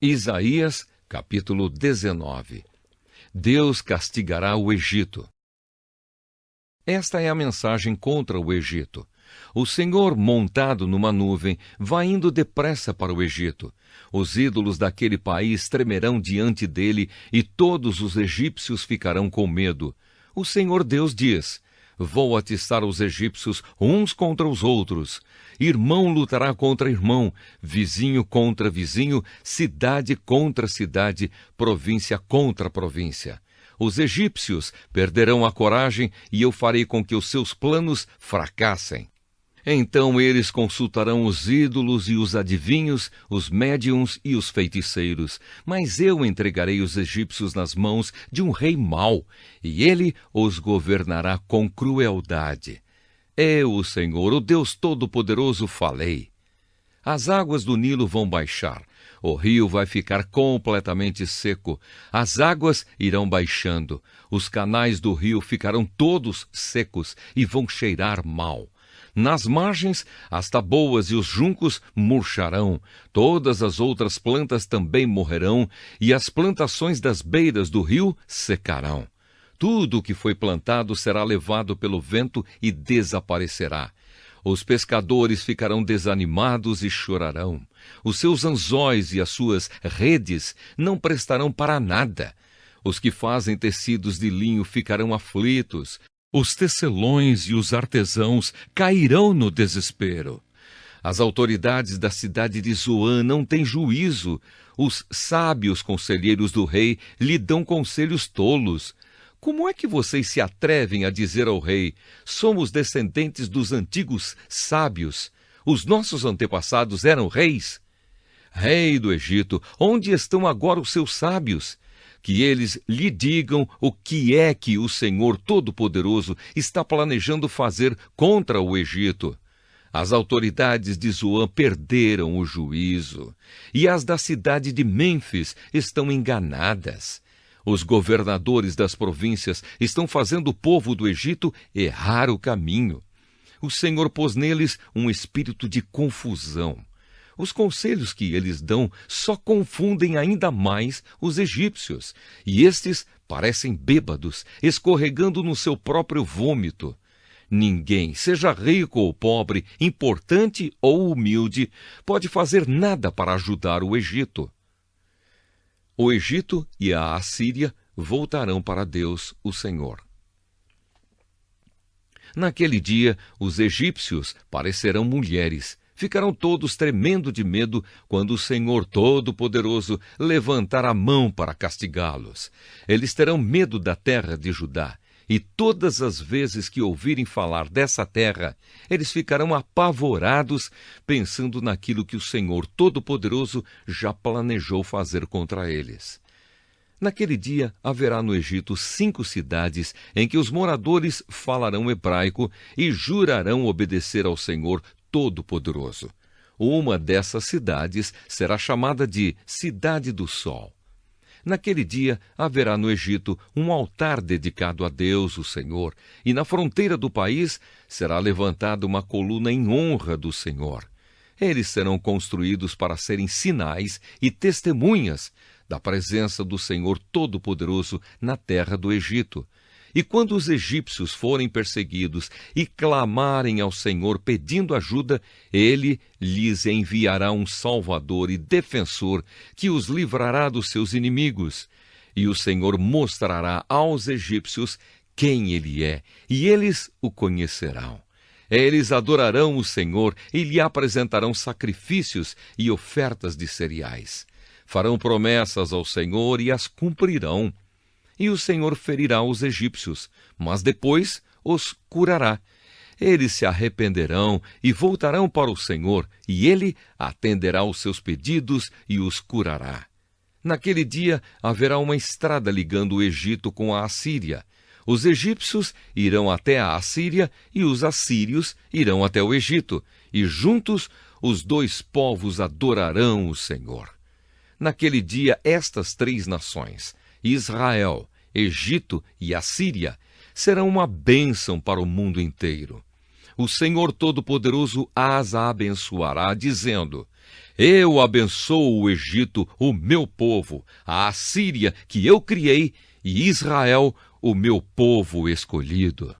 Isaías, capítulo 19. Deus castigará o Egito. Esta é a mensagem contra o Egito. O Senhor, montado numa nuvem, vai indo depressa para o Egito. Os ídolos daquele país tremerão diante dele e todos os egípcios ficarão com medo. O Senhor Deus diz: vou atiçar os egípcios uns contra os outros. Irmão lutará contra irmão, vizinho contra vizinho, cidade contra cidade, província contra província. Os egípcios perderão a coragem e eu farei com que os seus planos fracassem. Então eles consultarão os ídolos e os adivinhos, os médiuns e os feiticeiros. Mas eu entregarei os egípcios nas mãos de um rei mau, e ele os governará com crueldade. Eu, o Senhor, o Deus Todo-Poderoso, falei. As águas do Nilo vão baixar. O rio vai ficar completamente seco. As águas irão baixando. Os canais do rio ficarão todos secos e vão cheirar mal. Nas margens, as taboas e os juncos murcharão, todas as outras plantas também morrerão, e as plantações das beiras do rio secarão. Tudo o que foi plantado será levado pelo vento e desaparecerá. Os pescadores ficarão desanimados e chorarão. Os seus anzóis e as suas redes não prestarão para nada. Os que fazem tecidos de linho ficarão aflitos. Os tecelões e os artesãos cairão no desespero. As autoridades da cidade de Zoan não têm juízo. Os sábios conselheiros do rei lhe dão conselhos tolos. Como é que vocês se atrevem a dizer ao rei: somos descendentes dos antigos sábios? Os nossos antepassados eram reis? Rei do Egito, onde estão agora os seus sábios? Que eles lhe digam o que é que o Senhor Todo-Poderoso está planejando fazer contra o Egito. As autoridades de Zoan perderam o juízo, e as da cidade de Mênfis estão enganadas. Os governadores das províncias estão fazendo o povo do Egito errar o caminho. O Senhor pôs neles um espírito de confusão. Os conselhos que eles dão só confundem ainda mais os egípcios, e estes parecem bêbados, escorregando no seu próprio vômito. Ninguém, seja rico ou pobre, importante ou humilde, pode fazer nada para ajudar o Egito. O Egito e a Assíria voltarão para Deus, o Senhor. Naquele dia, os egípcios parecerão mulheres. Ficarão todos tremendo de medo quando o Senhor Todo-Poderoso levantar a mão para castigá-los. Eles terão medo da terra de Judá, e todas as vezes que ouvirem falar dessa terra, eles ficarão apavorados, pensando naquilo que o Senhor Todo-Poderoso já planejou fazer contra eles. Naquele dia haverá no Egito 5 cidades em que os moradores falarão hebraico e jurarão obedecer ao Senhor Todo-Poderoso. Uma dessas cidades será chamada de Cidade do Sol. Naquele dia haverá no Egito um altar dedicado a Deus, o Senhor, e na fronteira do país será levantada uma coluna em honra do Senhor. Eles serão construídos para serem sinais e testemunhas da presença do Senhor Todo-Poderoso na terra do Egito. E quando os egípcios forem perseguidos e clamarem ao Senhor pedindo ajuda, ele lhes enviará um salvador e defensor que os livrará dos seus inimigos. E o Senhor mostrará aos egípcios quem ele é, e eles o conhecerão. Eles adorarão o Senhor e lhe apresentarão sacrifícios e ofertas de cereais. Farão promessas ao Senhor e as cumprirão. E o Senhor ferirá os egípcios, mas depois os curará. Eles se arrependerão e voltarão para o Senhor, e ele atenderá aos seus pedidos e os curará. Naquele dia haverá uma estrada ligando o Egito com a Assíria. Os egípcios irão até a Assíria e os assírios irão até o Egito, e juntos os 2 povos adorarão o Senhor. Naquele dia estas 3 nações, Israel, Egito e Assíria, serão uma bênção para o mundo inteiro. O Senhor Todo-Poderoso as abençoará, dizendo: Eu abençoo o Egito, o meu povo, a Assíria, que eu criei, e Israel, o meu povo escolhido.